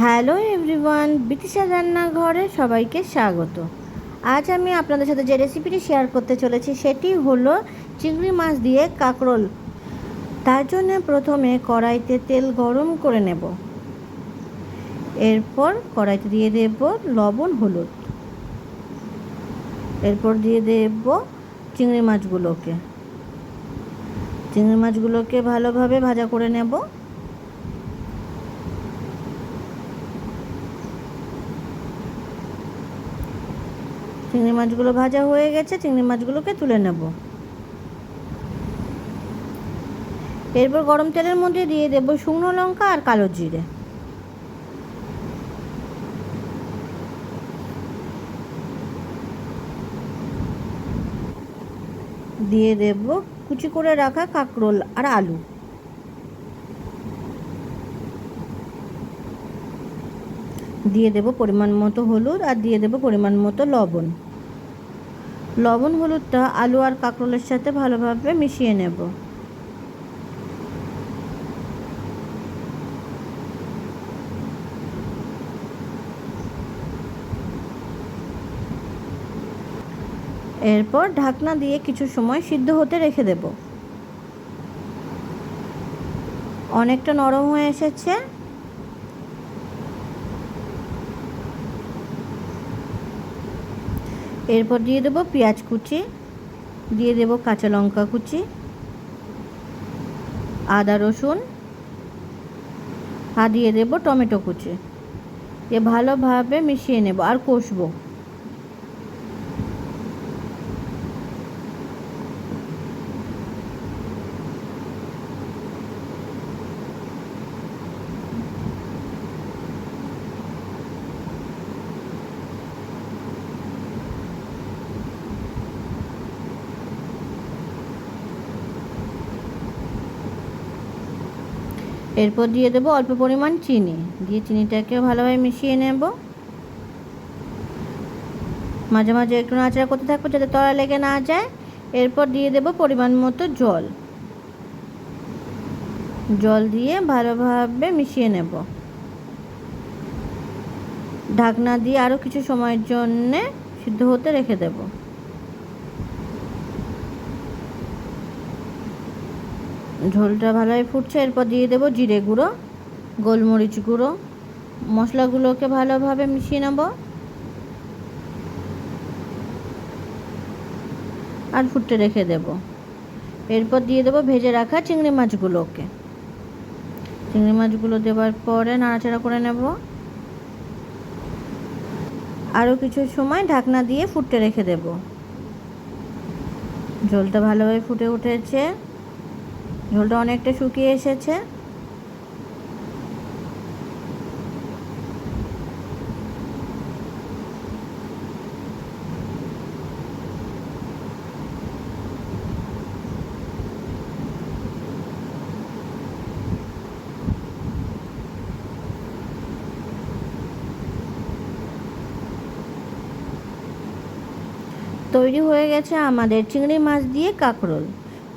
Hello everyone, বিতিশা রান্নাঘরে সবাইকে স্বাগত। আজ আমি আপনাদের সাথে যে রেসিপিটি শেয়ার করতে চলেছি সেটি হলো চিংড়ি মাছ দিয়ে কাঁকরোল। তার জন্য প্রথমে কড়াইতে তেল গরম করে নেব। এরপর কড়াইতে দিয়ে দেব লবণ, হলুদ। এরপর দিয়ে দেব চিংড়ি মাছগুলোকে ভালোভাবে ভাজা করে নেব। চিংড়ি মাছগুলো ভাজা হয়ে গেছে, চিংড়ি মাছগুলোকে তুলে নেব। এরপর গরম তেলের মধ্যে দিয়ে দেব শুকনো লঙ্কা আর কালো জিরে। দিয়ে দেব কুচি করে রাখা কাঁকরোল আর আলু। দিয়ে দেব পরিমাণ মতো হলুদ আর দিয়ে দেব পরিমাণ মতো লবণ। লবণ হলুদটা আলু আর কাঁকরোলের সাথে ভালোভাবে মিশিয়ে নেব। এরপর ঢাকনা দিয়ে কিছু সময় সিদ্ধ হতে রেখে দেব। অনেকটা নরম হয়ে এসেছে। এরপর দিয়ে দেব পেঁয়াজ কুচি, দিয়ে দেব কাঁচা লঙ্কা কুচি, আদা রসুন, আর দিয়ে দেব টমেটো কুচি। ভালোভাবে মিশিয়ে নেব আর কষবো। এরপর দিয়ে দেব অল্প পরিমাণ চিনি, দিয়ে চিনিটাকে ভালোভাবে মিশিয়ে নেব। মাঝে মাঝে একটু নাড়াচাড়া করতে থাকবো যাতে তলা লেগে না যায়। এরপর দিয়ে দেব পরিমাণ মতো জল দিয়ে ভালোভাবে মিশিয়ে নেব। ঢাকনা দিয়ে আরও কিছু সময়ের জন্য সিদ্ধ হতে রেখে দেব। ঝোলটা ভালোভাবে ফুটছে। এরপর দিয়ে দেব জিরে গুঁড়ো, গোলমরিচ গুঁড়ো, মশলাগুলোকে ভালোভাবে মিশিয়ে নেব আর ফুটতে রেখে দেব। এরপর দিয়ে দেব ভেজে রাখা চিংড়ি মাছগুলো দেওয়ার পরে নাড়াচাড়া করে নেব। আরও কিছু সময় ঢাকনা দিয়ে ফুটতে রেখে দেব। ঝোলটা ভালোভাবে ফুটে উঠেছে, ঝোলটা অনেকটা শুকিয়ে এসেছে। তৈরি হয়ে গেছে আমাদের চিংড়ি মাছ দিয়ে কাঁকরোল।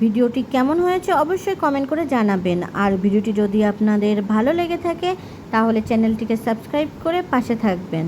ভিডিওটি কেমন হয়েছে অবশ্যই কমেন্ট করে জানাবেন। আর ভিডিওটি যদি আপনাদের ভালো লেগে থাকে তাহলে চ্যানেলটিকে সাবস্ক্রাইব করে পাশে থাকবেন।